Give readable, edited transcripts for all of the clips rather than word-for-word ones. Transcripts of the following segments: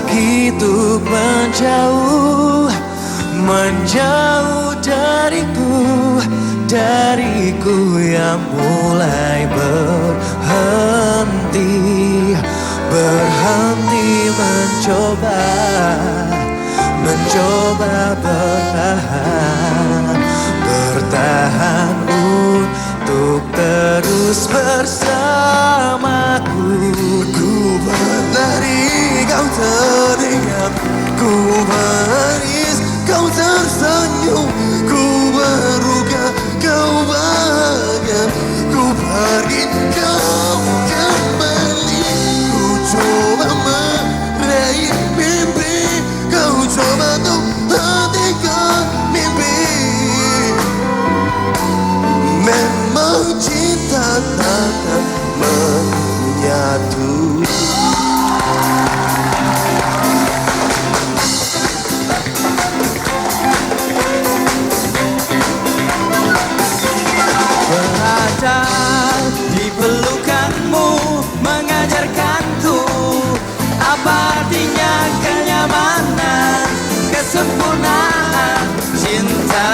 begitu menjauh, menjauh dariku yang mulai berhenti mencoba bertahan untuk terus bersamaku. Ku berlari, kau teringat, ku menangis, kau tersenyum, ku berduka, kau bahagia, ku pergi, kau kembali. Ku coba meraih mimpi, kau coba untuk hentikan mimpi. Memang cinta takkan menyatu. Berada di pelukanmu mengajarkanku apa artinya kenyamanan, kesempurnaan cinta.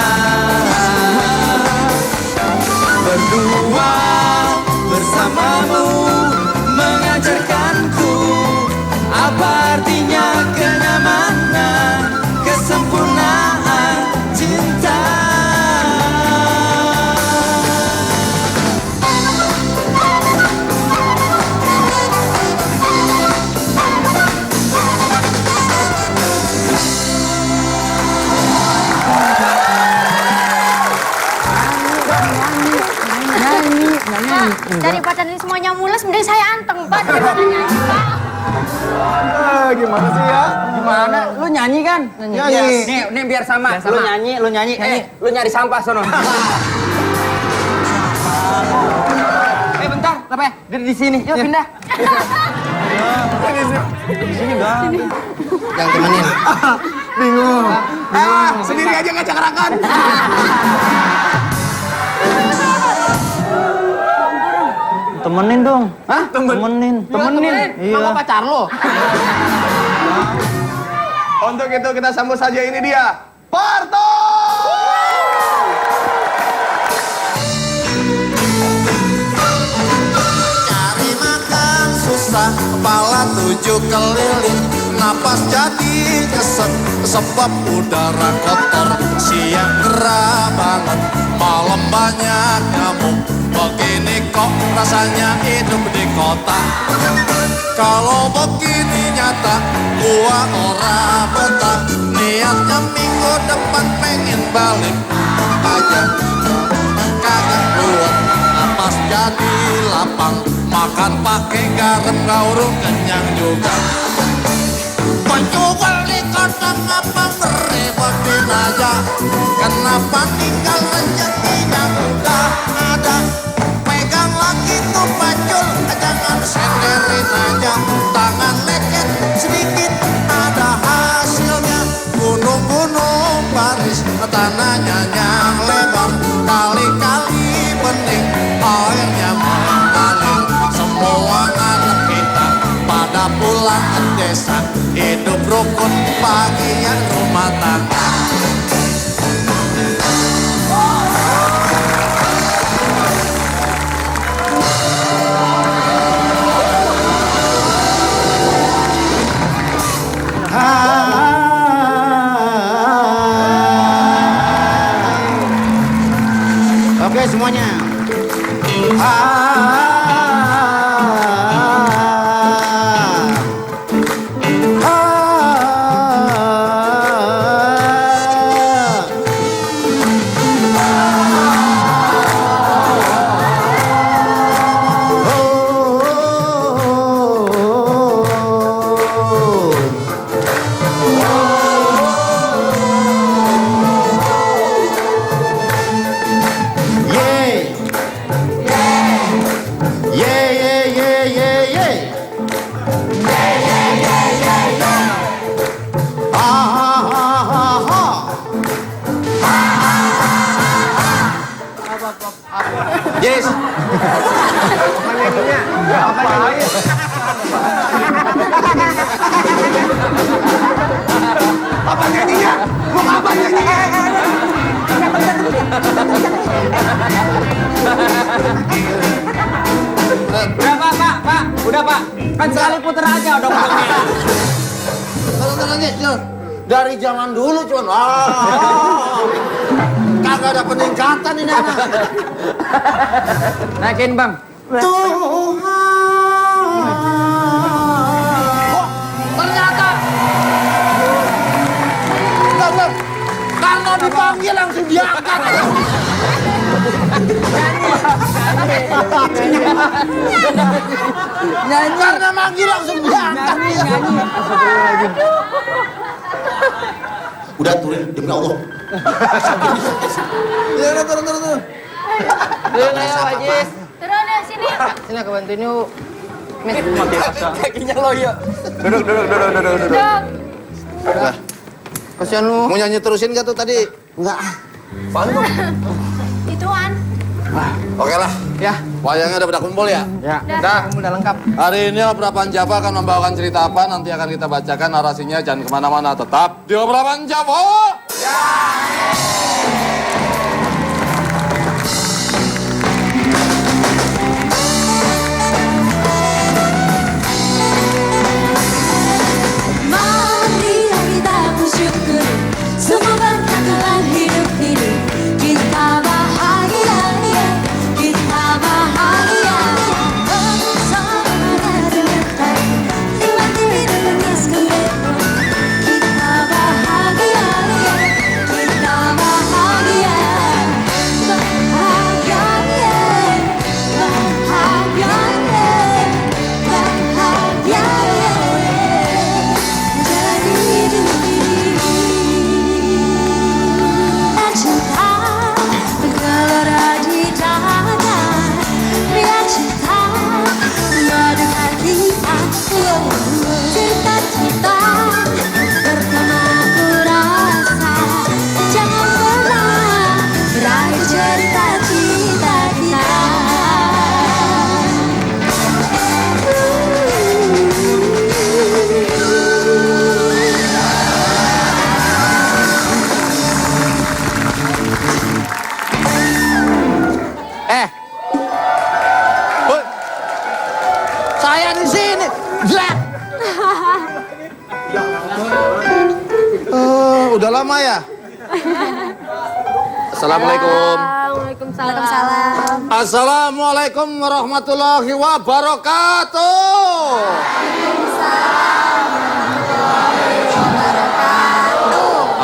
Berdua bersamamu mengajarkanku apa artinya kenyamanan, kesempurnaan cinta. Daripada ini semuanya mules, mending saya anteng, Pak. Daripada nyanyi, Pak. Gimana sih ya? Gimana? Lu nyanyi kan? Nyanyi. Nih biar sama. Lu nyanyi. Lu nyari sampah sono. Bentar, apa ya? Di sini. Yuk pindah. Di sini enggak. Yang temenin. Bingung. Sendiri aja ngacak-ngarakan. Temenin dong. Hah? Temenin. Iya. Emang pacar lo? Untuk itu kita sambut saja, ini dia Parto. Cari makan susah, kepala 7 keliling, napas jadi keset sebab udara kotor. Siang gerah banget, malam banyak nyamuk. Begini kok rasanya hidup di kota. Kalau begini nyata, gua ora betah. Niatnya minggu depan pengen balik aja. Kagak kuat, napas jadi lapang. Makan pakai garam gaurung kenyang juga. Penjual di kandang apa merepotin aja. Kenapa tinggal rezekinya gak ada. Pegang lagi tuh pacul, jangan senderin aja. Tangan leket sedikit ada hasilnya. Gunung-gunung baris, tanahnya yang lebar. Kali-kali bening, airnya mengalir. Semua anak kita pada pulang ke desa. Hidup rukun bahagia rumah tangga. Oke semuanya. Yes. Apa nyanyinya? Apa nyanyinya? Kan sekali puter aja dongdongnya. Kalau nyanyi, dari zaman dulu cuman, kagak ada peningkatan ini anak. Naikin bang. Ternyata belum. Karena dipanggil langsung diangkat. Nyanyi. Karena manggil langsung diangkat. Udah turun demi Allah. Ya udah turun. Turun ayo Wajis. Turun ya sini. Sini aku bantuin yuk. Kakinya loyo. Duduk. Duduk. Udah. Kasihan lu. Mau nyanyi terusin gak tuh tadi? Enggak. Ituan. Oke lah. Ya. Wayangnya udah pada kumpul ya? Ya. Udah lengkap. Hari ini Opera Panjava akan membawakan cerita apa? Nanti akan kita bacakan narasinya. Jangan kemana-mana. Tetap di Opera Panjava. Marilah kita bersyukur semua berkatakan hidup ini. Kita bahagia, kita bahagia. Bersama dengan baik, nikmati menangis kembali. Kita bahagia, kita bahagia. Bahagia, bahagia, bahagia. Cinta bergelora di dada, biar cinta mengadu kita. Cerita-cerita pertama ku rasa, jangan pernah berakhir cerita cinta kita. Woi. Saya di sini. Jelek. Udah lama ya? Assalamualaikum. Waalaikumsalam. Assalamualaikum warahmatullahi wabarakatuh.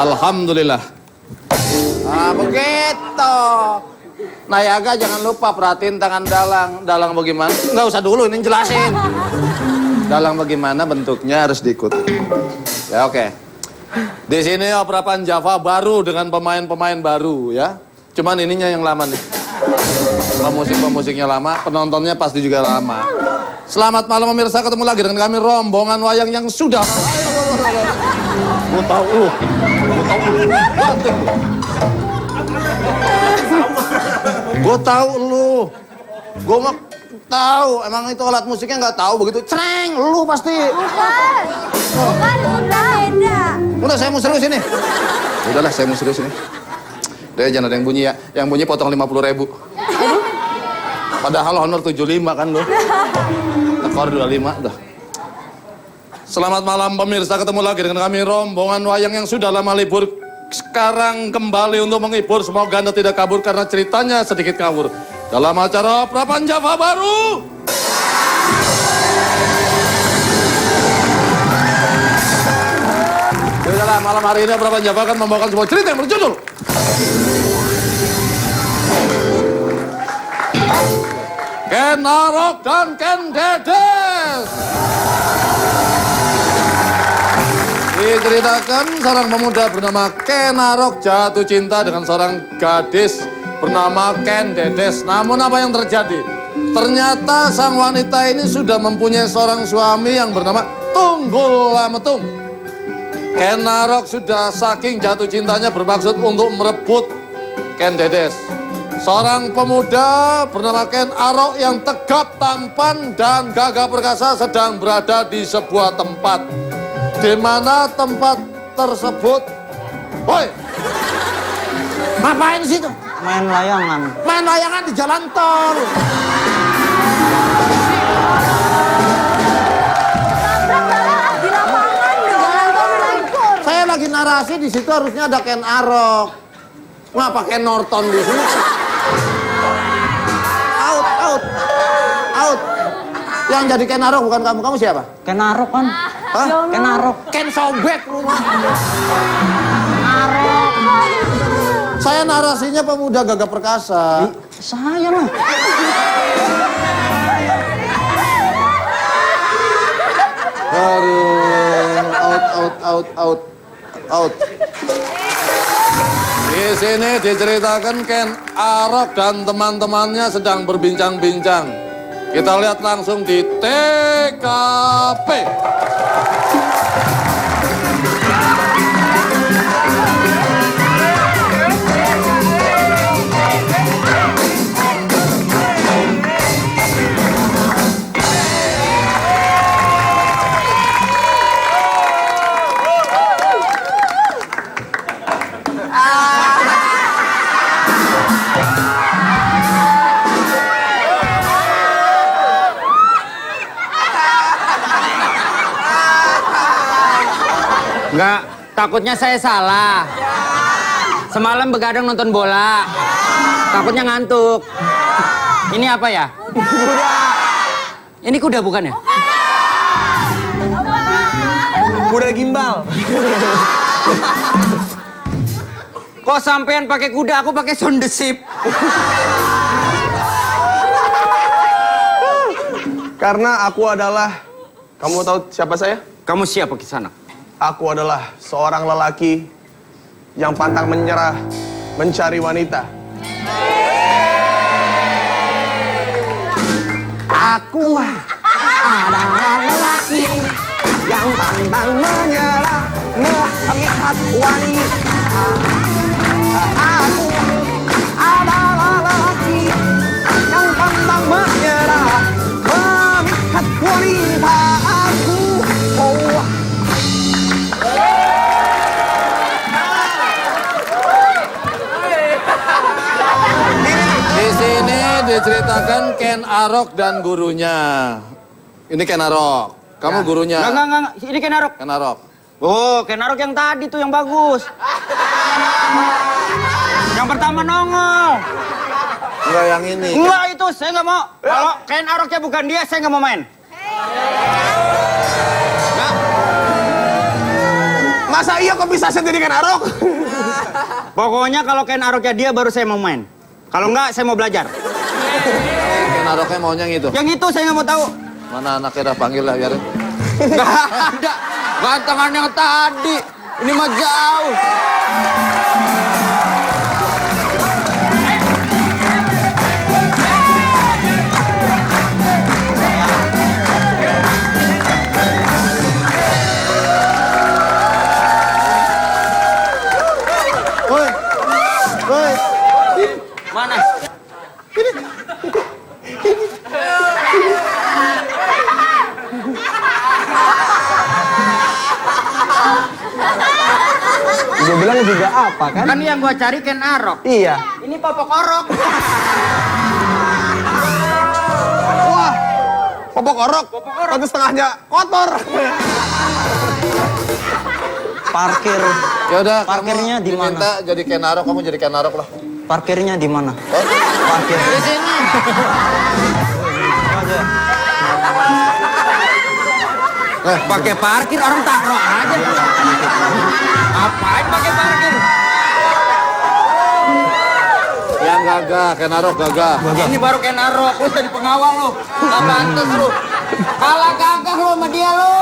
Alhamdulillah. Nah, begitu. Nayaga jangan lupa perhatiin tangan dalang. Dalang bagaimana? Nggak usah dulu, ini jelasin. Dalang bagaimana bentuknya harus diikuti. Ya oke. Di sini Opera Panjava baru dengan pemain-pemain baru ya. Cuman ininya yang lama nih. Pemusiknya lama, penontonnya pasti juga lama. Selamat malam pemirsa, ketemu lagi dengan kami rombongan wayang yang sudah. Gue tahu lu. Gue tahu lu. Gue mah tahu. Emang itu alat musiknya nggak tahu begitu. Cereng, lu pasti. Bukan beda. Udah saya mau serius ini. Udahlah saya mau serius ini. Udah jangan ada yang bunyi ya. Yang bunyi potong 50.000. Padahal honor 75 kan lu. Tekor 25 udah. Selamat malam pemirsa, ketemu lagi dengan kami rombongan wayang yang sudah lama libur. Sekarang kembali untuk menghibur, semoga Anda tidak kabur karena ceritanya sedikit ngawur. Dalam acara Opera Panjava baru. Yaudahlah, malam hari ini Opera Panjava akan membawakan sebuah cerita yang berjudul Ken Arok dan Ken Dedes. Diceritakan seorang pemuda bernama Ken Arok jatuh cinta dengan seorang gadis bernama Ken Dedes. Namun apa yang terjadi? Ternyata sang wanita ini sudah mempunyai seorang suami yang bernama Tunggul Lametung. Ken Arok sudah saking jatuh cintanya bermaksud untuk merebut Ken Dedes. Seorang pemuda bernama Ken Arok yang tegap, tampan, dan gagah perkasa sedang berada di sebuah tempat. Di mana tempat tersebut? Woi, ngapain situ? Main layangan. Main layangan di jalan tol. narasi di situ harusnya ada Ken Arok. Ngapa Ken Norton di sini? Out. Yang jadi Ken Arok bukan kamu. Kamu siapa? Ken Arok kan. Hah? Ken Arok. Ken Sobek rumah. Saya narasinya pemuda gagah perkasa. Saya lah. Aduh, out. Di sini diceritakan Ken Arok dan teman-temannya sedang berbincang-bincang. Kita lihat langsung di TKP. Enggak, takutnya saya salah. Semalam begadang nonton bola. Takutnya ngantuk. Ini apa ya? Kuda. Ini kuda bukan ya? Kuda gimbal. Kok sampean pakai kuda, aku pakai sound the ship. Karena aku adalah, kamu tahu siapa saya? Kamu siapa Kisanak? Aku adalah seorang lelaki yang pantang menyerah mencari wanita. Aku adalah lelaki yang pantang menyerah melihat wanita. Aku adalah lelaki yang pantang menyerah melihat wanita. Di sini diceritakan Ken Arok dan gurunya. Ini Ken Arok. Kamu gurunya. Enggak. Ini Ken Arok. Ken Arok. Oh, Ken Arok yang tadi tuh yang bagus. Yang pertama nongol. Enggak yang ini. Enggak itu, saya nggak mau. Kalau Ken Aroknya bukan dia, saya nggak mau main. Masa iya kok bisa sendiri Ken Arok? Pokoknya kalau Ken Aroknya dia baru saya mau main. Kalau enggak, saya mau belajar. Ken Aroknya maunya yang itu. Yang itu saya nggak mau tahu. Mana anaknya dah panggil lah biarin. Nggak ada. Gantengan yang tadi. Ini mah jauh. Woi. Mana? Gue bilang juga apa kan? Kan yang gua cari Ken Arok. Iya. Ini popok orok. Wah, popok orok. Satu setengahnya kotor. Parkir. Ya udah, Parkirnya kamu di mana? diminta jadi Ken Arok, kamu jadi Ken Arok lah. Parkirnya di mana? Oh? Parkir. Di sini. Pakai parkir orang taruh aja. Apain pakai parkir? Yang gagah, Ken Arok gagah. Ini baru Ken Arok, lu jadi pengawal lu. Gak pantas lu. Kalah gagah lu sama dia lu.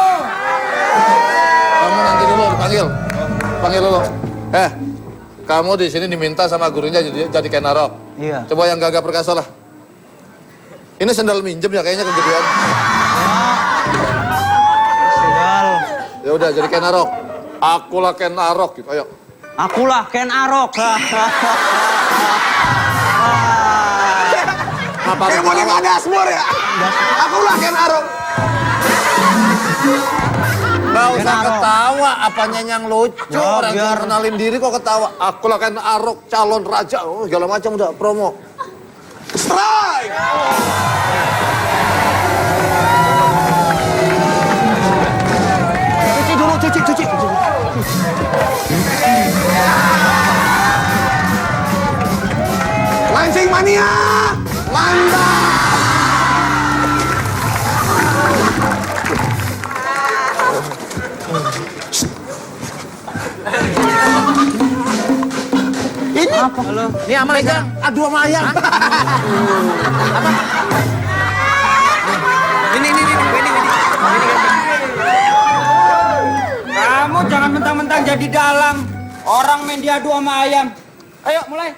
Kamu nanti dulu dipanggil. Panggil dulu. Kamu di sini diminta sama gurunya jadi Ken Arok. Iya. Coba yang gagah perkasa lah. Ini sendal minjem ya kayaknya kegedean. Sendal. Ya udah jadi Ken Arok. Akulah Ken Arok gitu. Ayo. Akulah Ken Arok. Apa Kayak mau nggak ada asmur ya? Akulah Ken Arok. Gak usah ketawa, apanya yang lucu. Ya, Orang yang biar- kenalin diri kok ketawa. Akulah Ken Arok, calon raja. Oh, segala macam udah promo. Strike! Cuci dulu, cuci. Mania! Mantap! Ini apa? Halo. Ini amal aja. Aduh sama ayam. Ini. Kamu jangan mentang-mentang jadi dalang. Orang main diadu sama ayam. Ayo, mulai.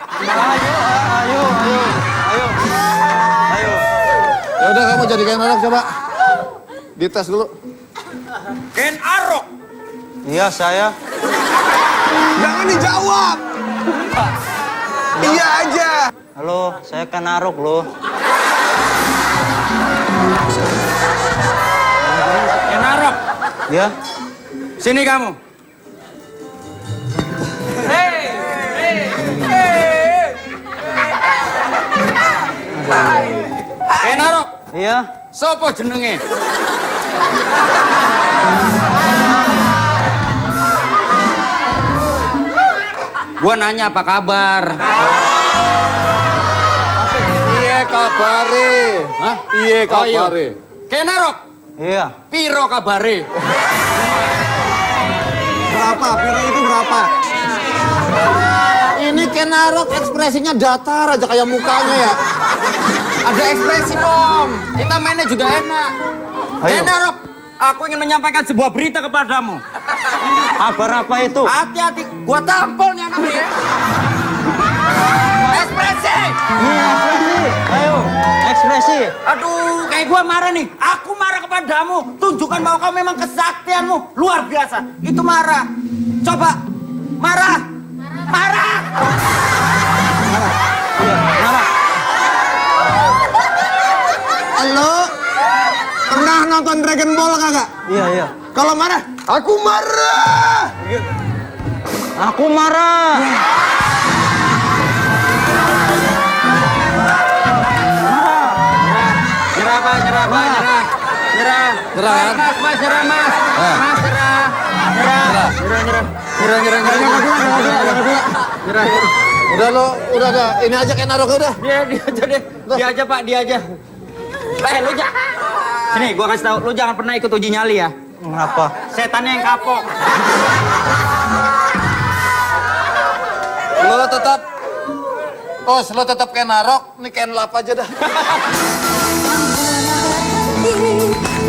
Ayo. Ya udah kamu jadi Ken Arok coba. Dites dulu. Ken Arok. Iya, saya. Jangan dijawab. Iya aja. Halo, saya Ken Arok loh. Ken Arok. Ya, Sini kamu. Ken Arok. iya. Sopo jenenge? Gua nanya apa kabar? Iya kabare. Hah? Iya kabare. Ken Arok. Iya. Piro kabare? Berapa? Piro itu berapa? Ini Ken Arok ekspresinya datar aja kayak mukanya ya. Ada ekspresi dong. Kita mainnya juga enak. Ayo. Ken Arok, aku ingin menyampaikan sebuah berita kepadamu. Kabar apa itu? Hati-hati, gua tampol nih anak ya. Ekspresi. Ekspresi. Ayo, ekspresi. Aduh, kayak gua marah nih. Aku marah kepadamu. Tunjukkan bahwa kau memang kesaktianmu luar biasa. Itu marah. Coba, marah. Marah. Halo? Pernah nonton Dragon Ball kagak? Iya. Kalau marah, aku marah. Aku marah. Nyerah, Pak. Nyerah. Nyerah, kan? Mas, nyerah, Mas. Mas, nyerah. Nyerah. Udah dah. Ini aja Ken Arok udah. Dia aja deh. Dia aja, Pak, dia aja. Lu jangan. Sini, gua kasih tahu, lu jangan pernah ikut uji nyali ya. Kenapa? Setannya yang kapok. Lo tetap Ken Arok, ini Ken Lap aja dah.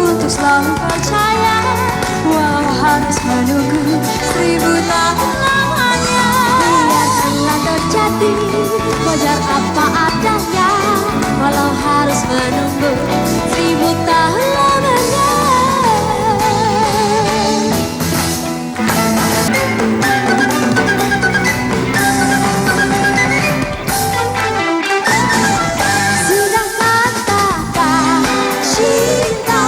Untuk selalu percaya, walau harus menunggu 1000 tahun lamanya. Biarkanlah terjadi, wajar apa adanya, walau harus menunggu 1000 tahun lamanya. Sudah katakan cinta,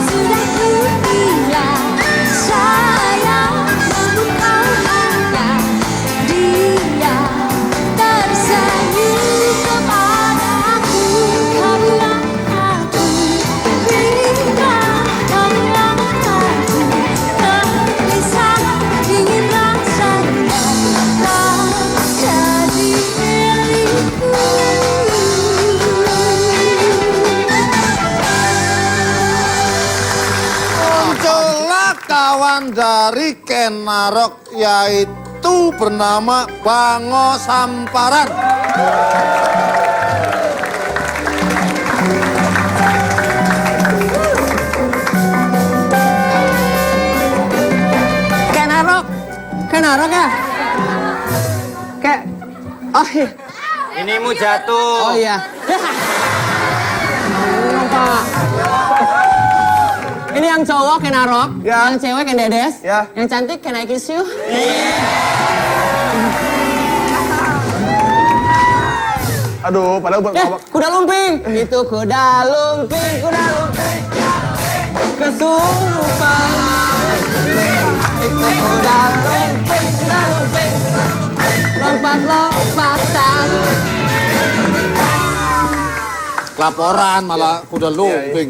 sudah ku bilang sayang, namun kau hanya diam tersenyum kepadaku. Kau bilang aku bilang, kau bilang aku terpisah, ingin rasanya kau jadi milikku. Muncullah kawan dari Ken Arok, yaitu bernama Bango Samparan. Ken Arok ya? Kayak, oh iya. Ini mu jatuh. Oh iya. Pak. Ini yang cowok Ken Arok, Ya. yang cewek Ken Dedes, Ya. yang cantik Can I Kiss You? Aduh, padahal buat Kuda lumping. Itu kuda lumping. Kesurupan. Itu kuda lumping. Lompat-lompatan. Laporan malah kuda lumping.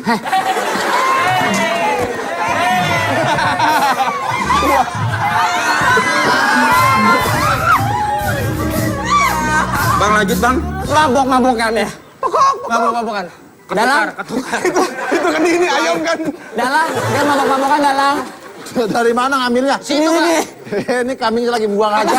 Bang, lanjut, Bang. Mabok-mabokan ya. Mabok-mabokan. Dalang. Itu kan ini ayam kan. Dalang. Dia mabok-mabokan dalang. Dari mana ngambilnya? Sini, sini. Ini kambingnya lagi buang aja.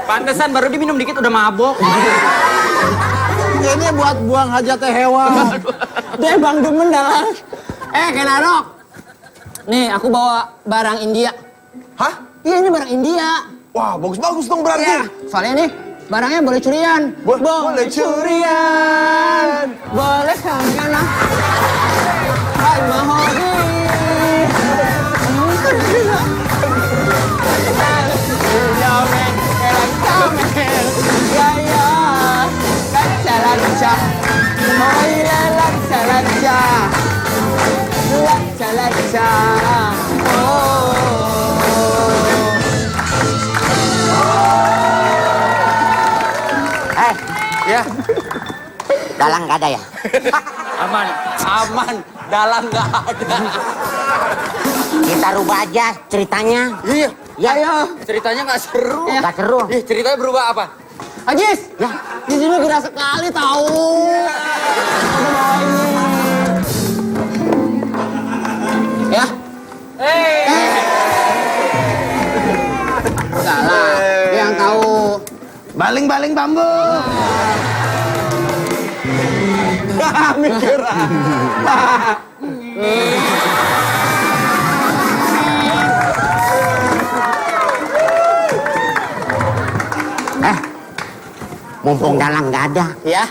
Pantesan baru diminum dikit udah mabok. Ini buat buang hajatnya hewan. Dia Bang Demen dalang. Kenarok. Nih, aku bawa barang India. Hah? Iya, ini barang India. Wah, bagus-bagus dong berarti. Iya, soalnya nih barangnya boleh curian. Boleh curian. Boleh kan? Hai mahoni. Ya, Dalang nggak ada ya? aman, aman. Dalang nggak ada. Kita rubah aja ceritanya. Iya, Ya, Ayo. ceritanya nggak seru. nggak seru. Ih, ceritanya berubah apa? Ajis, di sini gerak sekali tahu. Ya. Enggak lah, yang tahu. Baling-baling bambu. Mikir. Mumpung Dalang nggak ada, Ya.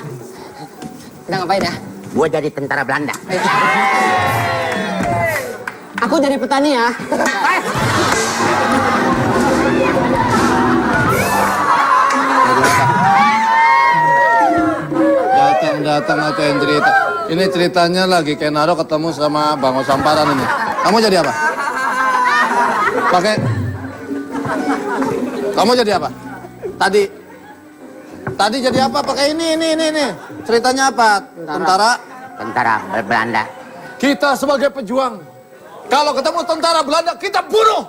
Kita ngapain ya? gue jadi tentara Belanda. Aku jadi petani ya. Datang atau yang cerita. Ini ceritanya lagi Kenaro ketemu sama Bang Osamparan ini. Kamu jadi apa? Pakai. Kamu jadi apa? Tadi jadi apa? Pakai ini. Ceritanya apa? Tentara Belanda. Kita sebagai pejuang, kalau ketemu tentara Belanda, kita bunuh!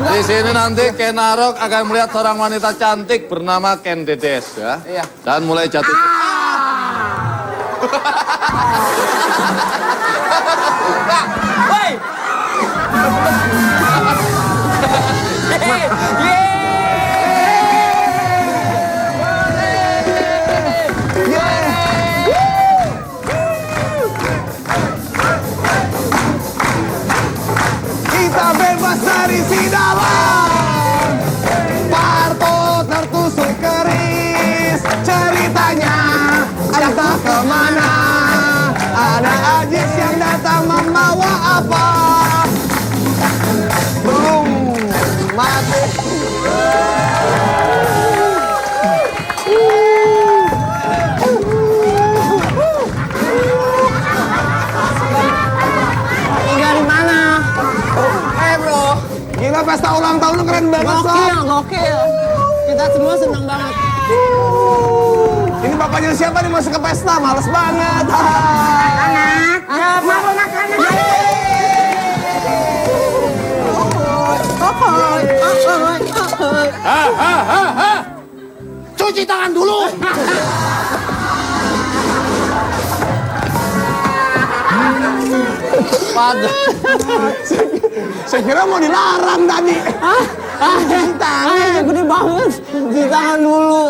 Di sini nanti Kenarok akan melihat seorang wanita cantik bernama Ken Dedes ya. Iya. Dan mulai jatuh. Woi! Kita bebas dari si dalang. Parto tertusuk keris. Ceritanya entah kemana. Ada Ajis yang datang membawa apa? Belum mati. Dari mana? Bro. Gila pesta ulang tahun lu keren banget, Sob. Gokil. Kita semua senang banget. Ini bapaknya siapa nih masuk ke pesta? Males banget. Mau makanan. Cuci tangan dulu! Saya kira mau dilarang tadi. Tangan gede banget. Di tangan dulu.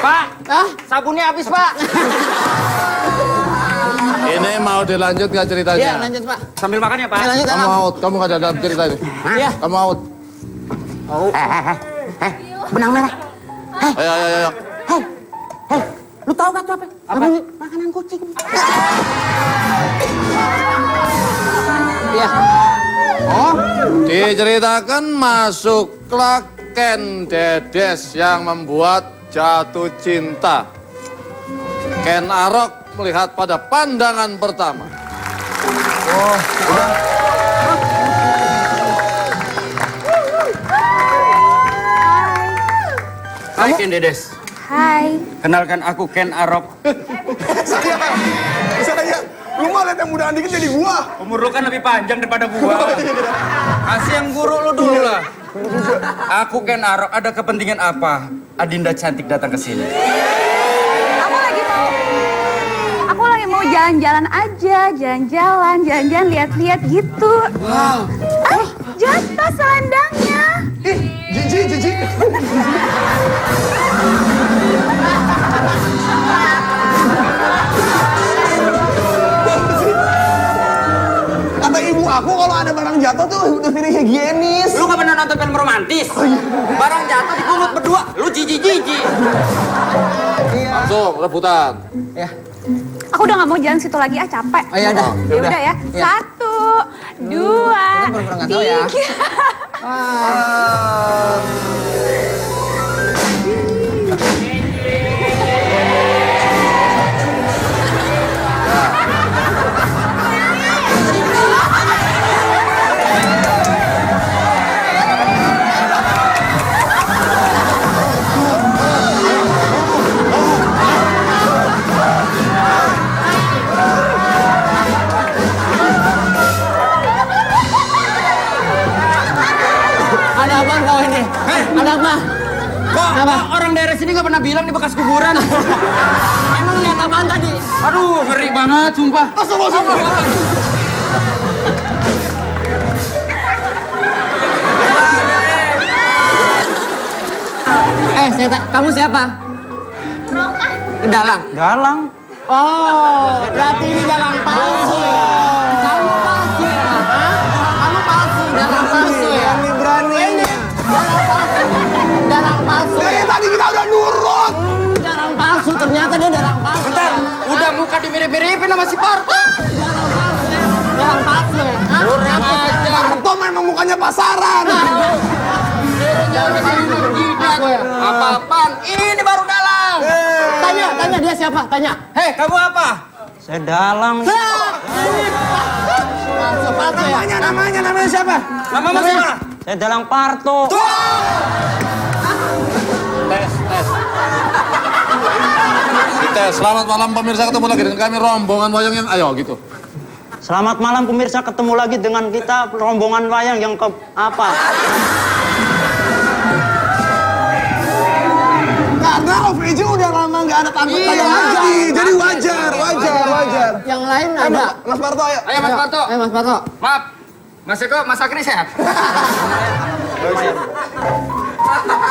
Pak, sabunnya habis, Pak. Ini mau dilanjut gak ceritanya? Iya, lanjut, Pak. Sambil makan ya, Pak. Lanjut, Kamu Dalang. out, kamu gak ada dalam cerita ini. Iya. Kamu out. Benang merah. Ayo. Lu tahu gak tuh apa? Apa? Makanan kucing. Iya. Diceritakan masuklah Ken Dedes yang membuat jatuh cinta. Ken Arok melihat pada pandangan pertama. Hai Ken Dedes. Hai. Kenalkan aku Ken Arok. Saya, lu mah liat yang mudahan dikit jadi gua. Umur lu kan lebih panjang daripada gua. Kasih yang guru lu dulu lah. Aku Ken Arok, ada kepentingan apa Adinda cantik datang ke sini? Aku lagi mau jalan-jalan aja, jalan-jalan, lihat-lihat gitu. Wow. Jatuh selendangnya. Jiji. Kata ibu aku kalau ada barang jatuh tuh udah tidak higienis. Lu gak pernah nonton film romantis? Barang jatuh dipungut berdua, lu jiji-jiji. Langsung rebutan. Ya. Aku udah gak mau jalan situ lagi, capek. Oh, ya udah. Ya udah ya. Ya. 1, 2, pura-pura nggak tahu ya. 3. Ada apa kau ini? Ada apa? Kok Apa? orang daerah sini gak pernah bilang di bekas kuburan? Emang lihat apaan tadi? Aduh, ngeri banget, sumpah. Kamu siapa? Dalang. Galang. Oh, berarti ini dalang palsu ya? Kamu palsu ya? Hah? Kamu palsu, dalang palsu ya? Berani. Dalang palsu Dari ya? tadi kita udah nurut. Dalang palsu, ternyata dia dalang palsu. Bentar, udah muka dimirip-miripin sama si Parto. Dalang palsu ya? Hah? Kurang ajar. Parto memang mukanya pasaran. Apa-apaan? Ini baru dalang. Tanya dia siapa? Tanya. Hei, kamu apa? Saya dalang. Palsu, palsu ya? Namanya siapa? Namamu siapa? Saya dalang Parto. Tes, selamat malam pemirsa, ketemu lagi dengan kami rombongan wayang yang ayo gitu. Selamat malam pemirsa, ketemu lagi dengan kita rombongan wayang yang ke apa? Karena OVJ udah lama nggak ada tampil kayak lagi, jadi wajar. Yang lain ada. Mas Parto ayo. Ayo Mas Parto. Mas Parto. Maaf, Mas Eko, Mas Akri sehat?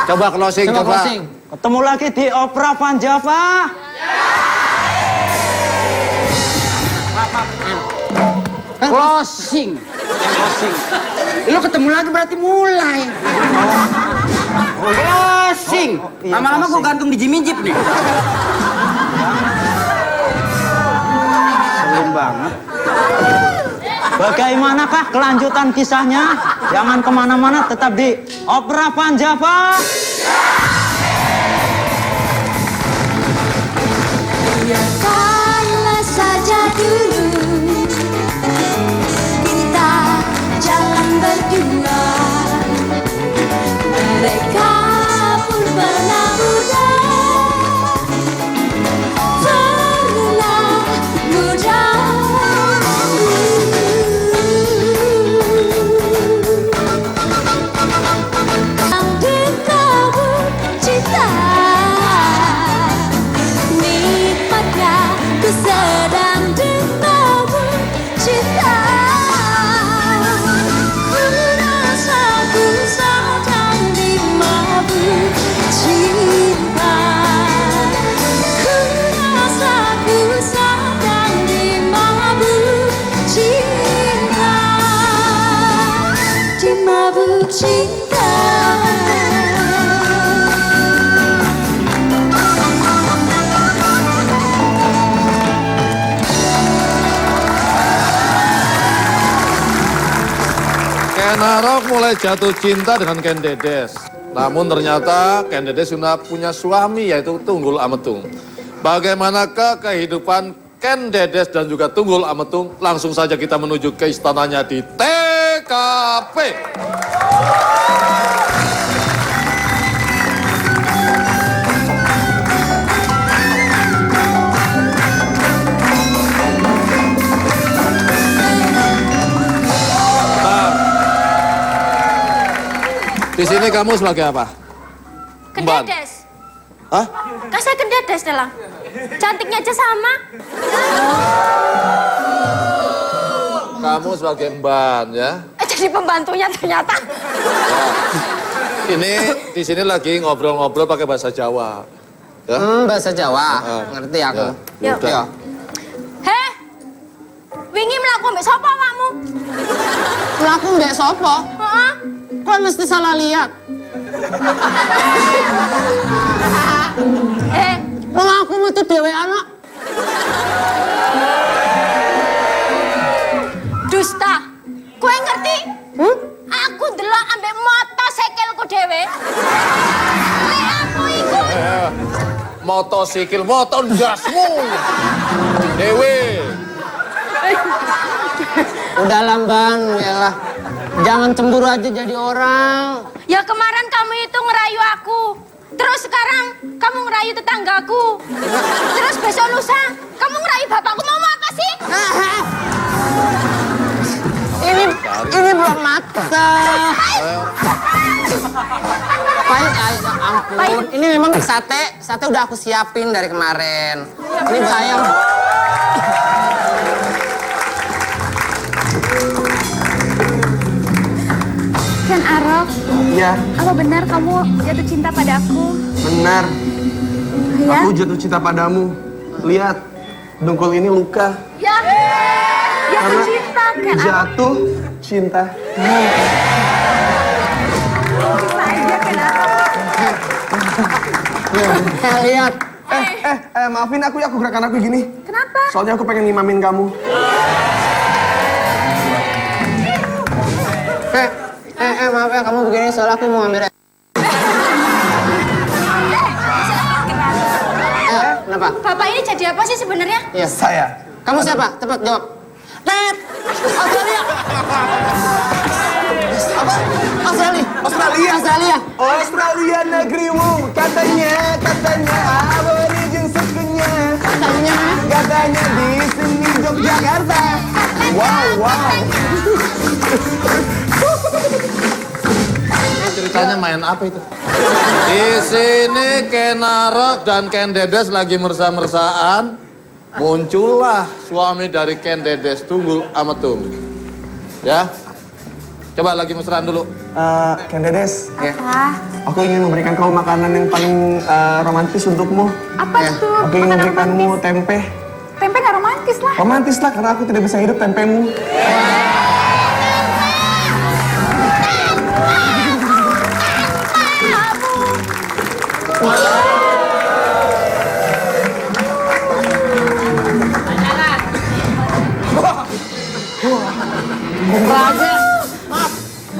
Coba closing, Coba coba. closing. Ketemu lagi di Opera Van Java. Closing. Lu ketemu lagi berarti mulai. Closing. Lama-lama gua gantung di jimijip nih. Belum banget. Bagaimanakah kelanjutan kisahnya? Jangan kemana-mana, tetap di Opera Van Java. Biarkanlah saja dulu kita jalan berdua. Mereka pun pernah muda, pernah muda. Dengamu cinta, nikmatnya ku sedang dengamu cinta. Ku rasa ku sedang dimabuk cinta. Ku rasa ku sedang dimabuk cinta. Dimabuk cinta. Ken Arok mulai jatuh cinta dengan Ken Dedes. Namun ternyata Ken Dedes sudah punya suami yaitu Tunggul Ametung. Bagaimanakah kehidupan Ken Dedes dan juga Tunggul Ametung? Langsung saja kita menuju ke istananya di TKP. Di sini kamu sebagai apa? Emban. Kendedes. Hah? Kan saya kendedes dalam. Cantiknya aja sama. Kamu sebagai emban ya. Jadi pembantunya ternyata. Ini di sini lagi ngobrol-ngobrol pakai bahasa Jawa. Ya? Bahasa Jawa. Heeh. Ngerti aku. Ya, Yuk. udah. Heh. Wingi mlaku mbek sapa awakmu? Melaku mbak sopo? Heeh. Kok mesti salah lihat? Wong aku metu dhewe anak. Dusta. Kowe ngerti? Aku ndelok ambek motosikilku dhewe. Lek aku iku Motosikil, motor ndasmu. Dewe. Udah lamban, yalah. Jangan cemburu aja jadi orang. ya kemarin kamu itu ngerayu aku. Terus sekarang kamu ngerayu tetanggaku. Terus besok lusa kamu ngerayu bapakku. Mau apa sih? Ini belum matang. Pahit, ampun. Ini memang sate udah aku siapin dari kemarin. Ini bayam. Ken Arok, Iya, apa benar kamu jatuh cinta pada aku? benar. Ya? Aku jatuh cinta padamu. Lihat, dengkul ini luka. Ya, jatuh cinta Ken Arok. Jatuh cinta. Cinta aja Ken Arok. Lihat. Maafin aku ya, aku gerakan aku gini. Kenapa? Soalnya aku pengen ngimamin kamu. Maaf ya kamu begini soalnya aku mau ambil. Kenapa? Bapak ini jadi apa sih sebenarnya? Iya. Saya. Kamu siapa? Cepat jawab. Tet. Australia. Apa? Australia. Australia. Australia. Australia negerimu. Katanya aborigin sukunya. Katanya di sini Yogyakarta. Wow. Ceritanya main apa itu? Di sini Ken Arok dan Ken Dedes lagi mersa-mersaan. Muncullah suami dari Ken Dedes, Tunggul Ametung. Ya, coba lagi mesraan dulu. Ken Dedes, Apa? aku ingin memberikan kau makanan yang paling romantis untukmu. Apa itu? Aku ingin Makanan memberikanmu romantis? tempe. Tempe nggak romantis lah. Romantis lah, karena aku tidak bisa hidup tempemu.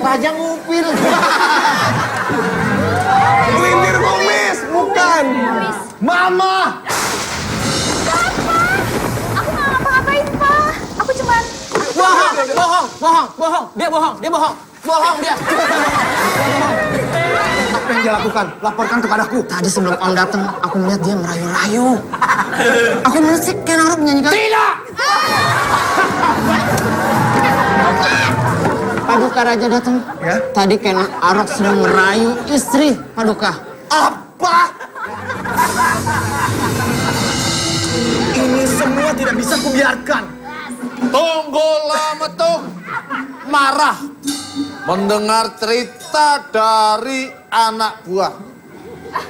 Raja ngupil. Kelindir kumis, bukan. Mama. Aku nggak ngapa-ngapain, Pak. Aku cuman... Bohong. Dia bohong. Bohong dia. Apa yang dia lakukan? Laporkan kepadaku. Tadi sebelum Om datang, aku melihat dia merayu-rayu. Aku melihat si Ken Arok menyanyikan. Tidak! Paduka Raja datang. Ya? Tadi Ken Arok sedang merayu istri Paduka. Apa? Ini semua tidak bisa kubiarkan. Tunggul Ametung marah mendengar cerita dari anak buah.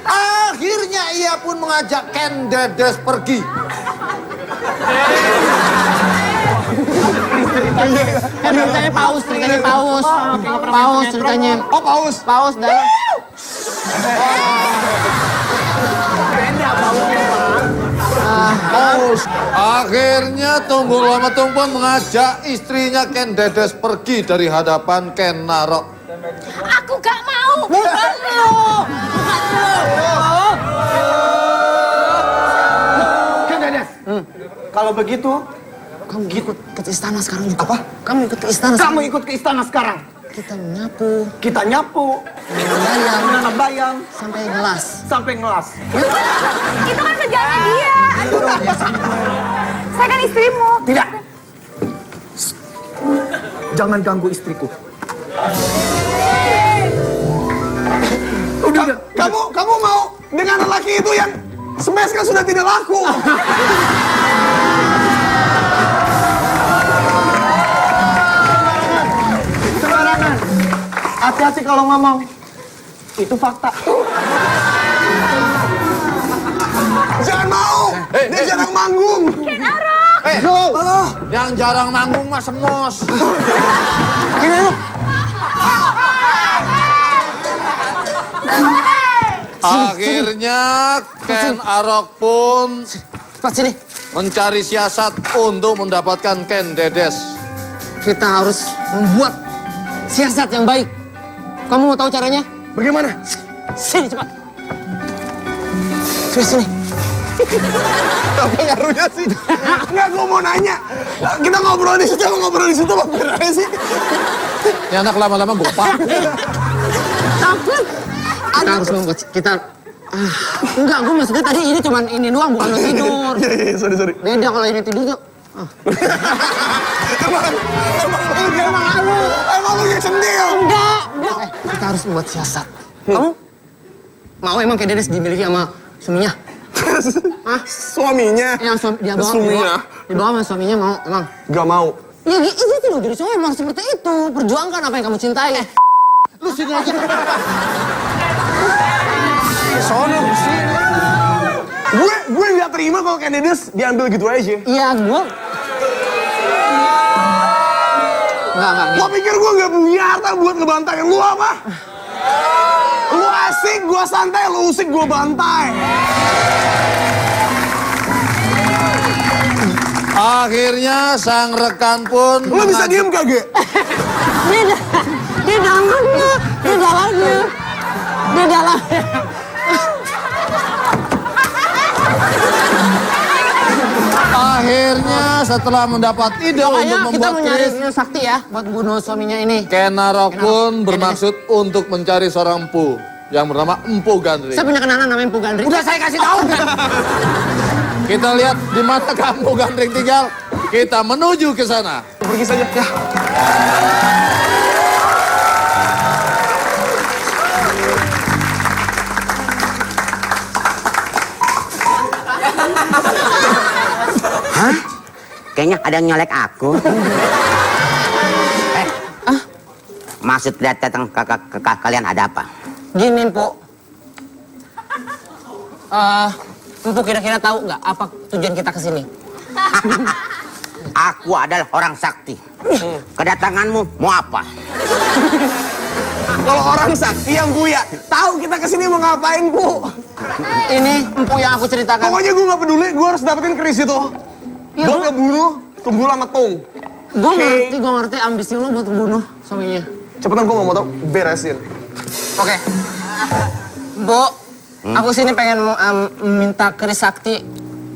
Akhirnya ia pun mengajak Ken Dedes pergi. Ceritanya paus. Paus ceritanya. Oh, paus. Paus dalam. Akhirnya Tunggul Ametung pun mengajak istrinya Ken Dedes pergi dari hadapan Ken Arok. Aku gak mau. Bukan lu. Ken Dedes. Kalau begitu, Kamu ikut ke istana sekarang juga. Apa? Kamu ikut ke istana. kamu ikut ke istana sekarang. Kita menyapu, Kita nyapu, menanam bayam, sampai gelas. sampai ngelas. Itu kan kerjaannya dia. Saya kan istrimu. Tidak. Jangan ganggu istriku. Kamu mau dengan lelaki itu yang semeska sudah tidak laku. Sembarangan. Hati-hati kalau ngomong. Itu fakta. Jangan mau. Dia jarang manggung. Ken Arok. Yang jarang manggung mah semos. Akhirnya Ken Arok pun Cepat sini. mencari siasat untuk mendapatkan Ken Dedes. Kita harus membuat siasat yang baik. Kamu mau tahu caranya? Bagaimana? Sini cepat. Sini. Apa ngaruhnya sih? Enggak, gue mau nanya. Kita ngobrol di situ, apa beneran sih? Ini anak lama-lama gopak. Kita harus membuat enggak, gue maksudnya tadi ini cuman ini doang, bukan lo tidur. Iya, sorry. Beda kalau ini tidur tuh. Emang lu yang centil? Enggak. Kita harus membuat siasat. Kamu mau emang kayak Dedes dimiliki sama suaminya? Suaminya? Yang dia bawa, Suaminya? dibawa sama suaminya mau emang? Gak mau. Ya gitu loh, jadi cowok emang seperti itu. Perjuangkan apa yang kamu cintai. Lu sini aja. Sono sih. Gue nggak terima kalau Ken Dedes diambil gitu aja. Iya, gue. Enggak. Lo pikir gue nggak punya harta buat ngebantaiin lu apa? Lu asik, gue santai. Lu usik, gue bantai. Akhirnya sang rekan pun Lu bisa diem kagak? Di dalamnya. akhirnya setelah mendapat ide Makanya untuk kita membuat mau nyari Chris, sakti ya buat bunuh suaminya ini. Ken Arok pun bermaksud untuk mencari seorang empu yang bernama Empu Gandring. Saya punya kenalan namanya Empu Gandring. Udah saya kasih tahu. Kita lihat di mana Empu Gandring tinggal. Kita menuju ke sana. Pergi saja. Ya. Hah? Kayaknya ada yang nyolek aku. Maksud datang ke kalian ada apa? Gini, Empu. Empu kira-kira tahu nggak apa tujuan kita kesini? Aku adalah orang sakti. Kedatanganmu mau apa? Kalau orang sakti yang Buya, tahu kita kesini mau ngapain, Bu? Ini Empu yang aku ceritakan. Pokoknya gue gak peduli, gue harus dapetin keris itu. Ya, Gue gua- ngebunuh Tunggul sama Tung. Gue ngerti ambisi lo buat bunuh suaminya. Cepetan, gue gak mau tau, beresin. Oke. Bu, aku sini pengen minta keris sakti.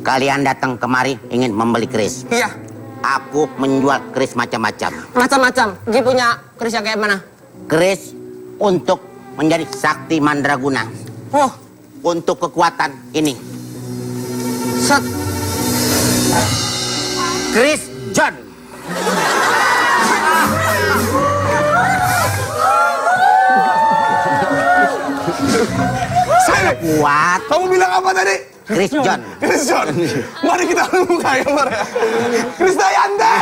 Kalian datang kemari ingin membeli keris. Iya. Aku menjual keris macam-macam. Macam-macam. Gi punya keris yang kayak mana? Keris untuk menjadi sakti mandraguna. Oh, Untuk kekuatan ini. set. Chris John. Saya, Kuat. kamu bilang apa tadi? Chris John. Chris John. Mari kita buka ya, Mar. Chris Dayanti.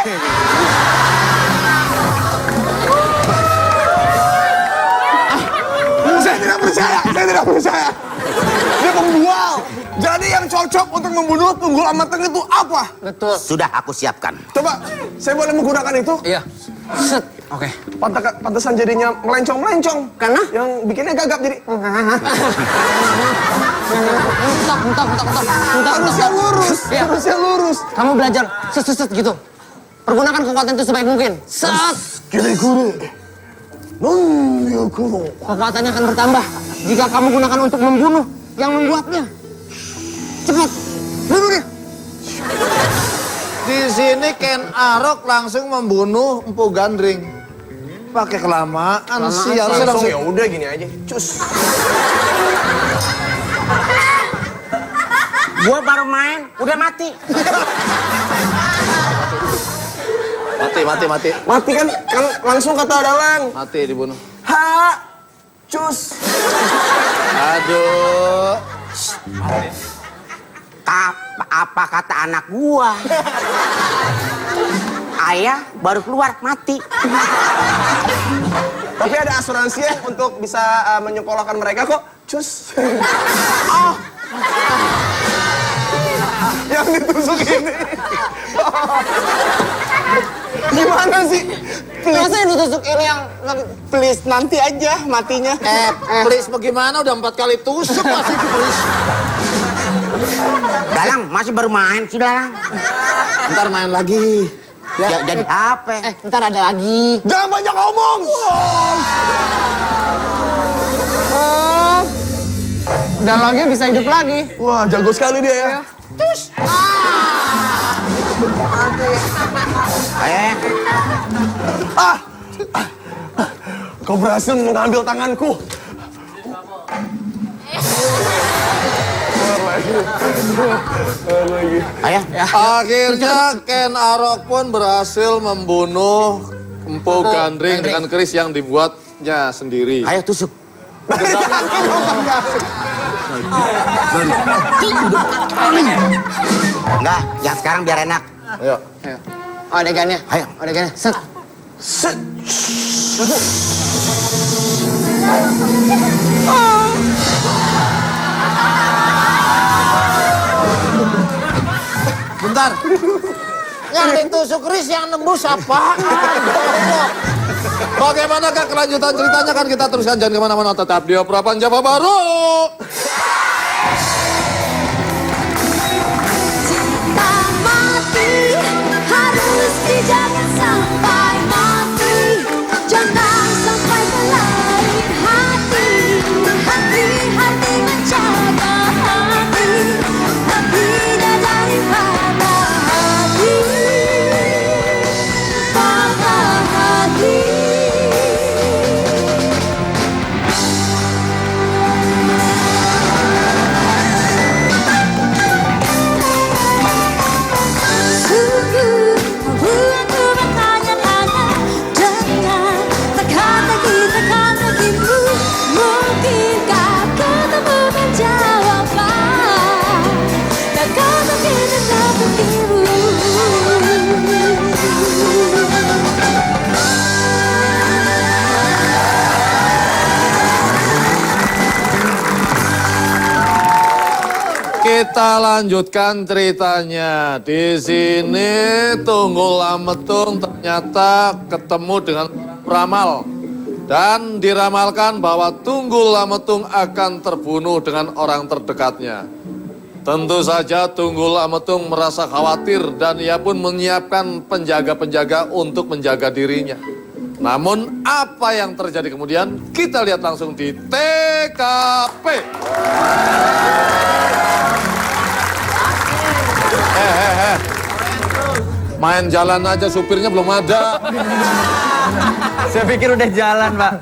Saya tidak percaya. Dia pembual. Jadi yang cocok untuk membunuh Tunggul sama Teng itu apa? Betul. Sudah aku siapkan. Coba, saya boleh menggunakan itu? Iya. Set. Oke. Pantesan jadinya melencong-melencong. Karena? Yang bikinnya gagap jadi. Harusnya lurus. Iya. Harusnya lurus. Kamu belajar set gitu. Pergunakan kekuatan itu sebaik mungkin. Set. Kiri-kiri. Nungyukuro. Kekuatannya akan bertambah jika kamu gunakan untuk membunuh yang membuatnya. Cepat. Bunuh dia. Di sini Ken Arok langsung membunuh Empu Gandring. Pakai kelamaan sih, harusnya Langsung langsung. ya udah gini aja. Cus. Gua baru main, udah mati. Mati. Mati kan langsung kata Dalang. Mati dibunuh. Ha. Cus. Aduh. Apa kata anak gua? Ayah baru keluar mati. Tapi ada asuransi ya untuk bisa menyekolahkan mereka kok. Cus. Oh, Yang ditusuk ini. Gimana sih? Masa yang ditusuk ini yang please nanti aja matinya. Please bagaimana? Udah 4 kali tusuk masih please. Dalang masih baru main sih Dalang. Ntar main lagi. Jadi apa? Ntar ada lagi. Jangan banyak ngomong. Dalangnya bisa hidup lagi. Wah, jago sekali dia ya. Ayah, Ah! Kau berhasil mengambil tanganku. ayah. Akhirnya Ken Arok pun berhasil membunuh Empu Gandring dengan keris yang dibuatnya sendiri. Ayah tusuk. Enggak, yang sekarang biar enak. Ayo. Oh, adegannya. Ayo. Adegannya. Set. Bentar. Yang ditusuk keris yang nembus apa? Bagaimanakah kelanjutan ceritanya kan kita teruskan, jangan kemana-mana, tetap di Opera Panjava Baru. Cinta mati harus dijaga sampai mati. Jangan sampai berlain hati. Hati-hati menjaga hati. Lebih daripada hati. Patah hati. Sungguh membuatku bertanya-tanya dengan teka-tekimu. Mungkinkah kau temukan jawaban teka-tekimu? Kita lanjutkan ceritanya. Di sini Tunggul Ametung ternyata ketemu dengan peramal. Dan diramalkan bahwa Tunggul Ametung akan terbunuh dengan orang terdekatnya. Tentu saja Tunggul Ametung merasa khawatir dan ia pun menyiapkan penjaga-penjaga untuk menjaga dirinya. Namun apa yang terjadi kemudian kita lihat langsung di TKP. Main jalan aja supirnya belum ada. Saya pikir udah jalan, Pak.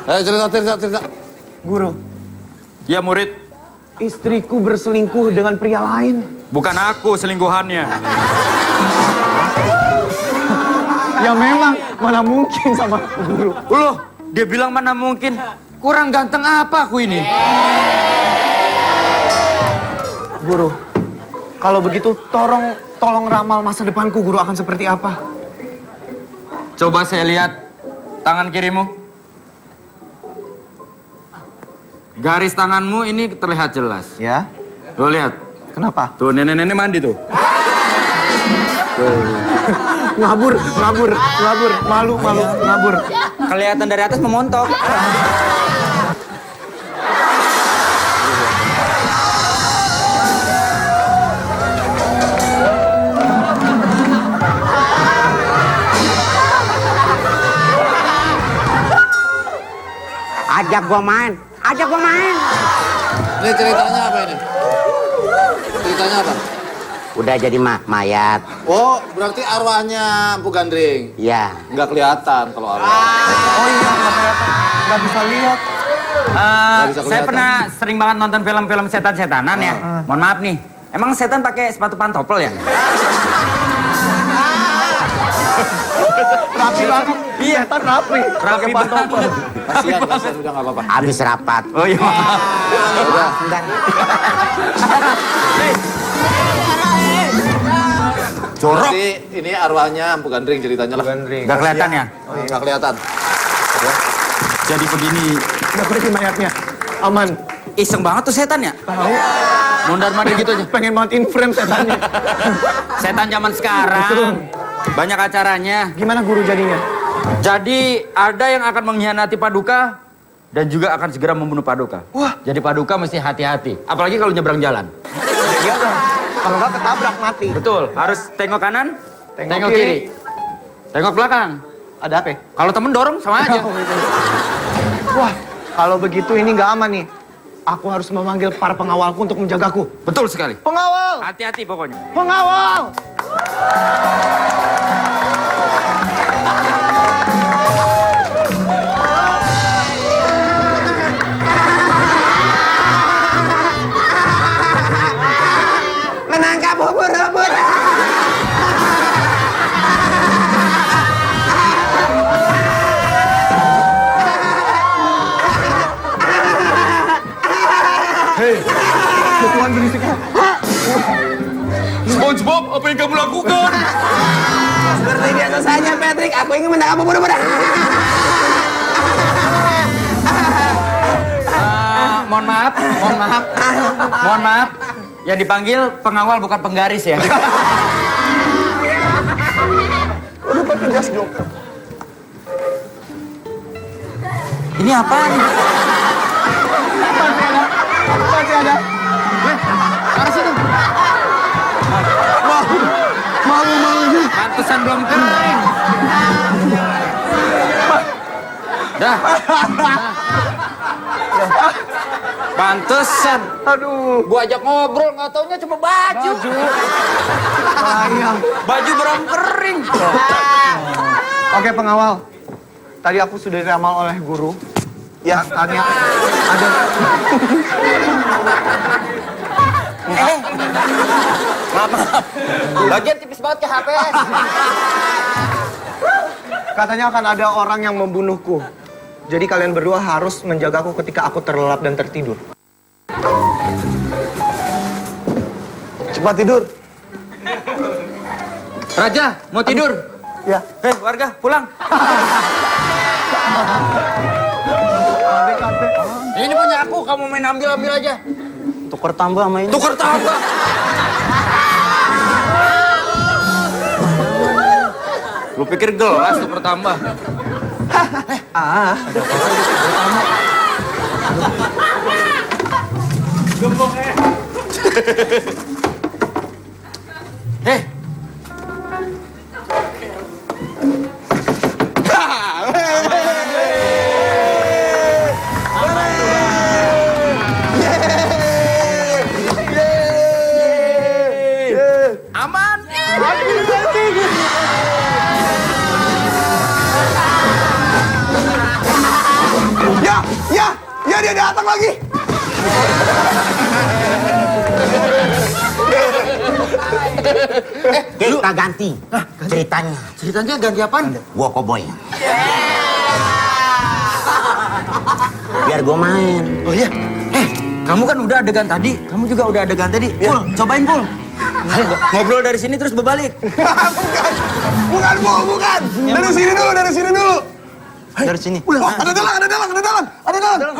Ayo cerita. Guru, Ya, murid. istriku berselingkuh dengan pria lain. Bukan aku selingkuhannya. Ya memang, mana mungkin sama guru. Loh, dia bilang mana mungkin. Kurang ganteng apa aku ini? Guru, kalau begitu tolong ramal masa depanku, guru akan seperti apa? Coba saya lihat tangan kirimu. Garis tanganmu ini terlihat jelas. Ya, Lo lihat. kenapa? Tuh, nenek-nenek mandi tuh. Ngabur, malu, ngabur. Kelihatan dari atas memontok. Ajak gua main. Ini ceritanya apa ini? Ceritanya apa? Udah jadi mayat. Oh, berarti arwahnya Empu Gandring. Ya. Nggak kelihatan kalau arwah. Oh iya, nggak bisa lihat. bisa Saya kelihatan. pernah sering banget nonton film-film setan-setanan ya. Mohon maaf nih. Emang setan pakai sepatu pantopel ya? Rapi banget. Iya, setan rapi. Rapi banget. Kasihan, udah nggak apa-apa. Habis rapat. Oh iya. Udah. Bentar. Jorok. Berarti ini arwahnya Empu Gandring ceritanya lah. Gak kelihatan ya? Nggak kelihatan. Jadi begini. Udah pergi mayatnya. Aman. Iseng banget tuh setan ya? Tahu. Mondar-mandir gitu aja. Pengen banget in frame setannya. Setan zaman sekarang. Banyak acaranya. Gimana guru jadinya? Jadi ada yang akan mengkhianati Paduka dan juga akan segera membunuh Paduka. Wah. Jadi Paduka mesti hati-hati. Apalagi kalau nyebrang jalan. Iya dong. Kalau nggak ketabrak mati. Betul. Harus tengok kanan, Tengok kiri. kiri. Tengok belakang. Ada apa? Kalau temen dorong sama aja. Wah, kalau begitu ini nggak aman nih. Aku harus memanggil para pengawalku untuk menjagaku. Betul sekali. Pengawal! Hati-hati pokoknya. Pengawal! Menangkap ubur-ubur. Tuhan berisiknya. SpongeBob, apa yang kamu lakukan? Seperti biasa saja, Patrick. Aku ingin menangkap ubur-ubur. Mohon maaf. Yang dipanggil pengawal bukan penggaris ya. Udah pakai jas dong. Ini apaan? Masih ada. Taruh situ. Malu-malu. Pantesan belum kering. Dah. Pantesan. Aduh. Gua ajak ngobrol, nggak taunya cuma baju. Sayang. Baju belum kering. Oke, pengawal. Tadi aku sudah diramal oleh guru. Ya, tanya ada. Maaf. Bagian tipis banget ke HPS. Katanya akan ada orang yang membunuhku. Jadi kalian berdua harus menjagaku ketika aku terlelap dan tertidur. Cepat tidur. Raja, mau tidur? Ya. Hei, warga, pulang. Ini punya aku, kamu main ambil-ambil aja. Tuker tambah sama ini. Tukar tambah. Lu pikir gelas tukar tambah? Heh. Aman. Ya dia datang lagi. Kita ganti ceritanya. Ceritanya ganti apaan? Gua koboi. Biar gua main. Oh iya. Kamu kan udah adegan tadi. Kamu juga udah adegan tadi. Pul, cobain Pul. Ngobrol dari sini terus berbalik. Bukan, Bu, bukan. Dari sini dulu, dari sini dulu. Dari sini. Wah, ada dalang, ada dalang, ada dalang, ada dalang.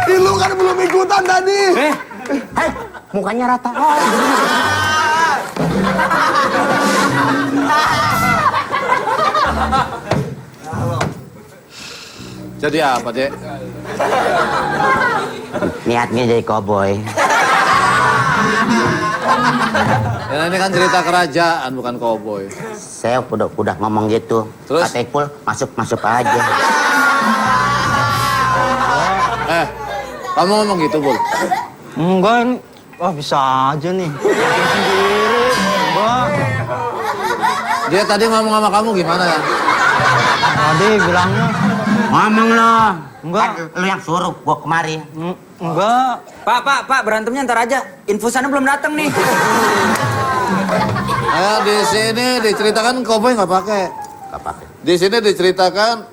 Ih, lu kan belum ikutan tadi. Hei, mukanya rata. Jadi apa, Dek? Niatnya jadi koboi. Ya, ini kan cerita kerajaan, bukan koboi. Saya udah ngomong gitu. Terus? Kata Ipul, masuk aja. Kamu ngomong gitu, Bul? Enggak, ini. Wah, bisa aja nih. Sendiri. Enggak. Dia tadi ngomong sama kamu gimana ya? Tadi bilangnya. Ngomong lo. Enggak. Kan lu yang suruh gua kemari. Enggak. Pak, berantemnya ntar aja. Infusannya belum datang nih. Di sini diceritakan koboi nggak pakai. Di sini diceritakan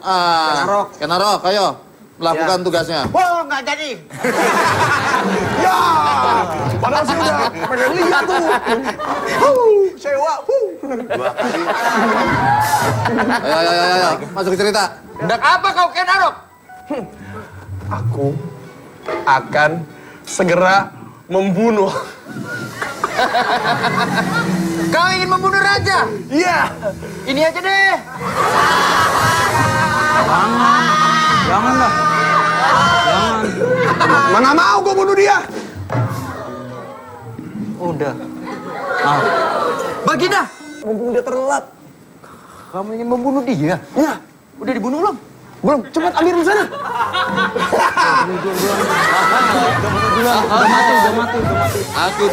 Kenarok, ayo melakukan tugasnya. Oh, nggak jadi. Ya, padahal saya udah pengen lihat tuh. Sewa. Ayo, masuk ke cerita. Hendak apa kau Kenarok? Aku akan segera membunuh. Kau ingin membunuh raja? Iya. Ini aja deh. Jangan lah. Jangan. Mana mau gue bunuh dia? Udah. Bagi dah. Mumpung dia terlelap. Kamu ingin membunuh dia? Ya, Udah dibunuh belum? belum. Cepat ambil di sana. Udah mati. Aku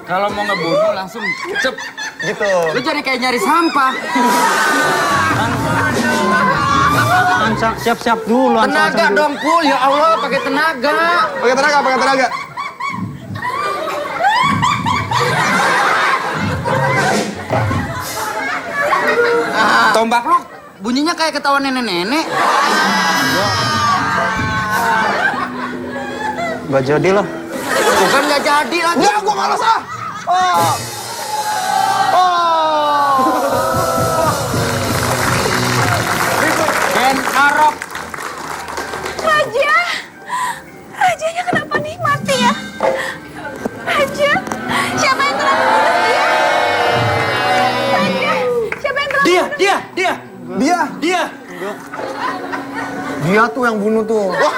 Kalau mau ngebunuh langsung cep. Gitu. Lu jadi kayak nyari sampah. Siap-siap dulu. Tenaga dong, Pul. Ya Allah, pakai tenaga. Pakai tenaga. Tombak lu bunyinya kayak ketawa nenek-nenek. Gak jadi lah. Bukan nggak jadi lagi. Ya, gue malas ah. Kenarok. Raja! Rajanya kenapa nih mati ya? Raja! Siapa yang telah membunuh dia? Raja! Siapa yang telah Dia. Dia. Dia tuh yang bunuh tuh. Wah.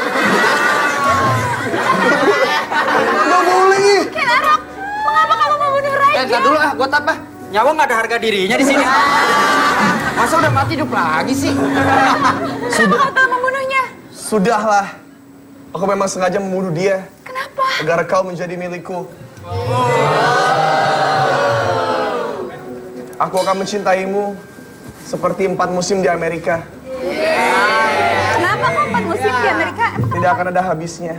Nggak boleh. Kenarok, mengapa kamu membunuh Raja? Entar dulu gua tambah. Nyawa nggak ada harga dirinya di sini. Masa udah mati hidup lagi sih? Kenapa kau telah membunuhnya? Sudahlah. Aku memang sengaja membunuh dia. Kenapa? Agar kau menjadi milikku. Aku akan mencintaimu seperti 4 musim di Amerika. Kenapa kau 4 musim di Amerika? Emang Tidak akan ada habisnya.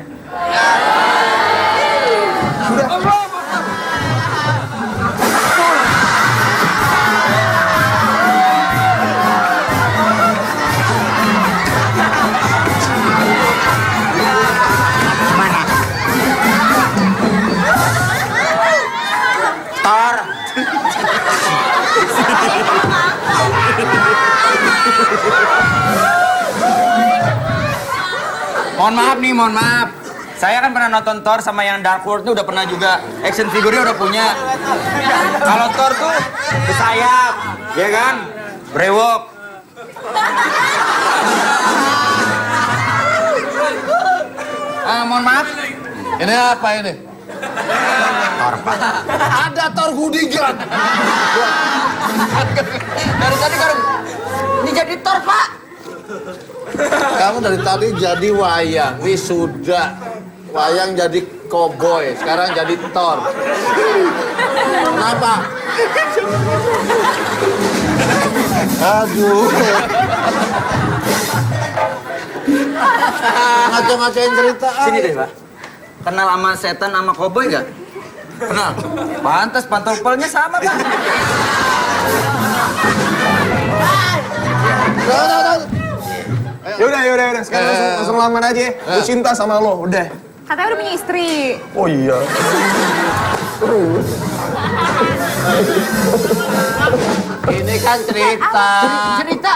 Sudah. Tor. Mohon maaf. Saya kan pernah nonton Thor sama yang Dark World tuh udah pernah juga. Action figurnya udah punya. Kalau Thor tuh bersayap, ya kan? Brewok. Mohon maaf. ini apa ini? Ada Thor Gudigan. Dari tadi kan ini jadi Thor, Pak. Kamu dari tadi jadi wayang, wisuda. Wayang jadi koboi, sekarang jadi Thor. Kenapa? Aduh. Ngaco-ngacoin cerita. Sini deh, Pak. Kenal sama setan sama koboi nggak? Kenal. Pantas pantopelnya sama, Pak. Yaudah. Sekarang langsung lamar aja. Gue cinta sama lo, udah. katanya udah punya istri. Oh iya. Ini kan cerita. Cerita.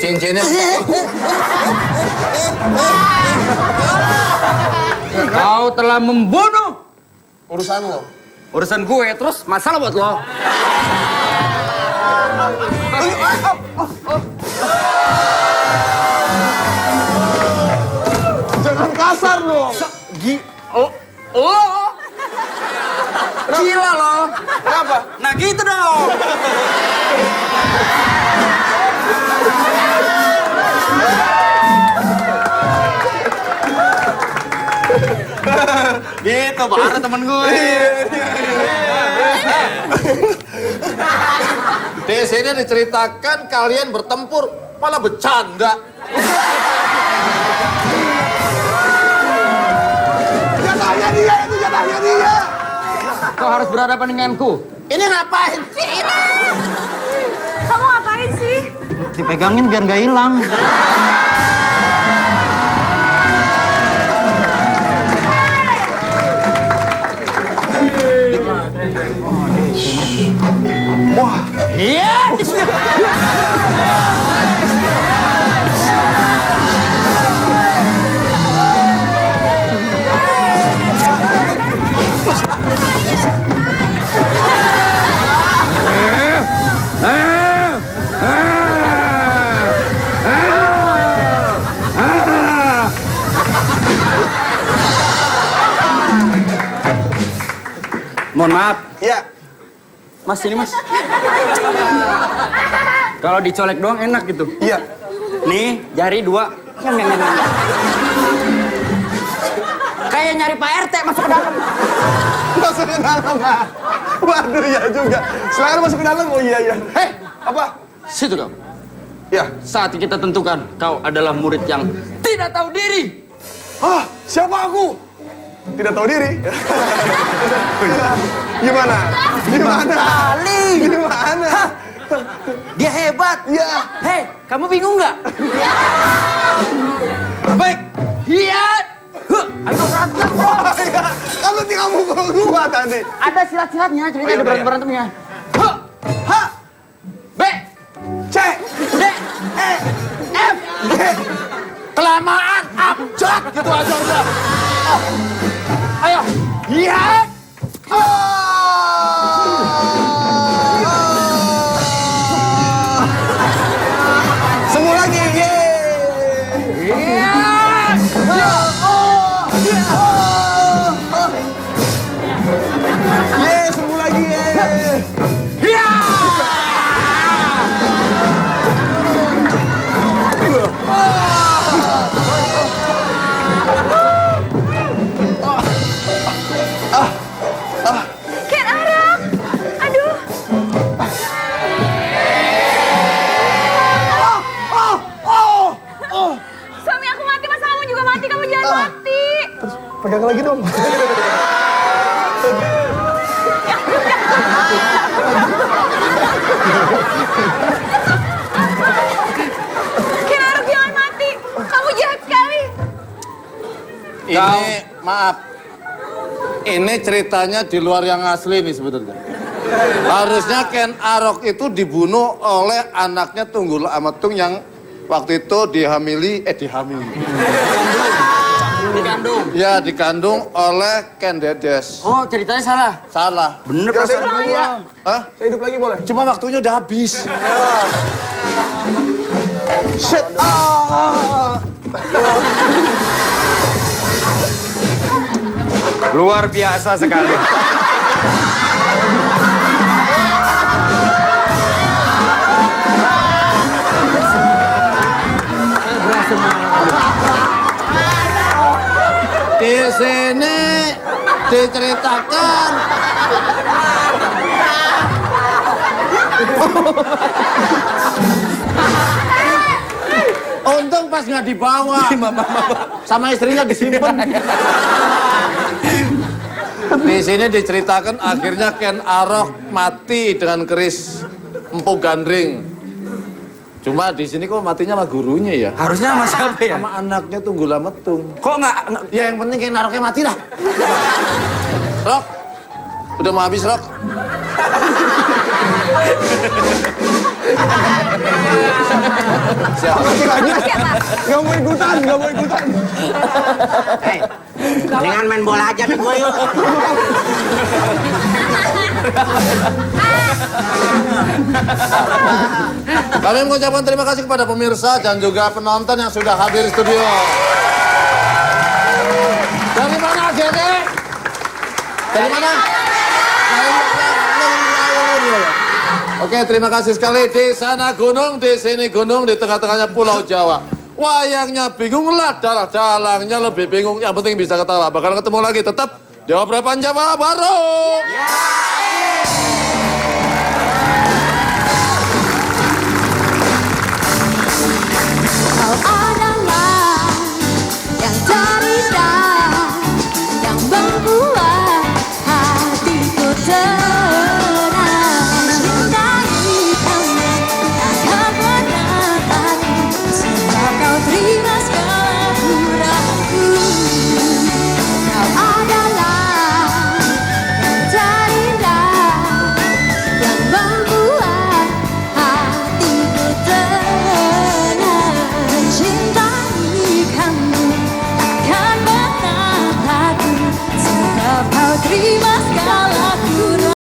Cincinnya. Kau telah membunuh. Urusan lo. Urusan gue, terus masalah buat lo. Jangan kasar dong. Gila lo. Kenapa? Nah gitu dong. Gitu, baru temen gue. Di sini diceritakan kalian bertempur, malah bercanda. Jatahnya dia, itu jatahnya dia. Kau harus berhadapan denganku. Ini ngapain sih? Kamu ngapain sih? Dipegangin biar nggak hilang. Mohon maaf, Iya. Mas ini Mas. Kalau dicolek doang enak gitu. Iya. Nih, jari 2. Kayak nyari Pak RT masuk ke dalam. Masuk ke dalam. Waduh, ya juga. Silakan masuk ke dalam. Oh iya, iya. Hei, Apa? situ kamu. Ya. Saat kita tentukan, kau adalah murid yang tidak tahu diri. Ah, siapa aku? Tidak tahu diri. Gimana? Gimana? Gimana? Dia hebat. Ya. Hei, kamu bingung nggak? Baik. Iya. Ayo berantem, bro. Kamu tinggal mukul gua tadi. Ada silat-silatnya, cerita Oh, iya, ada udah, ya. berantem-berantemnya. H. B. C. D. E. F. G. Kelamaan, abjad gitu aja udah. Ayo. Iya. Semua lagi. Semua lagi. Ken Arok. Aduh. Suami aku mati, masa kamu juga mati? Kamu jangan mati. Pegang lagi dong. Ken Arok jangan mati. Kamu jahat sekali. Ini, maaf. Ini ceritanya di luar yang asli nih sebetulnya. Harusnya Ken Arok itu dibunuh oleh anaknya Tunggul Ametung yang waktu itu dihamili. Dikandung. Ya, dikandung oleh Ken Dedes. Oh, ceritanya salah. Salah. Bener Saya perasaan hidup lagi gua. ya. Hah? Saya hidup lagi boleh? Cuma waktunya udah habis. Shit. Luar biasa sekali. Di sini diceritakan untung pas nggak dibawa sama istrinya disimpan. Di sini diceritakan akhirnya Ken Arok mati dengan keris Empu Gandring. Cuma di sini kok matinya sama gurunya ya? Harusnya sama siapa ya? Sama anaknya Tunggul Ametung. Kok nggak? Ya yang penting Ken Aroknya mati lah. Rok, udah mau habis Rok. Siapa? Masih lagi. Gak mau ikutan, gak mau ikutan. Hei, dengan main bola aja nih gue yuk. Kami mengucapkan terima kasih kepada pemirsa dan juga penonton yang sudah hadir di studio. Dari mana Gede? Dari mana? Oke, terima kasih sekali. Di sana gunung, di sini gunung, di tengah-tengahnya Pulau Jawa. Wayangnya bingung lah, dalangnya lebih bingung. Yang penting bisa ketawa. Bakal ketemu lagi tetap di Opera Panjawa baru. Kau adalah yang terindah, yang membuat hatiku tenang. Mencintai kamu takkan pernah takut, sebab kau terima segala kurangku. Kau adalah yang terindah, yang membuat hatiku tenang. Mencintai kamu takkan pernah takut, sebab kau terima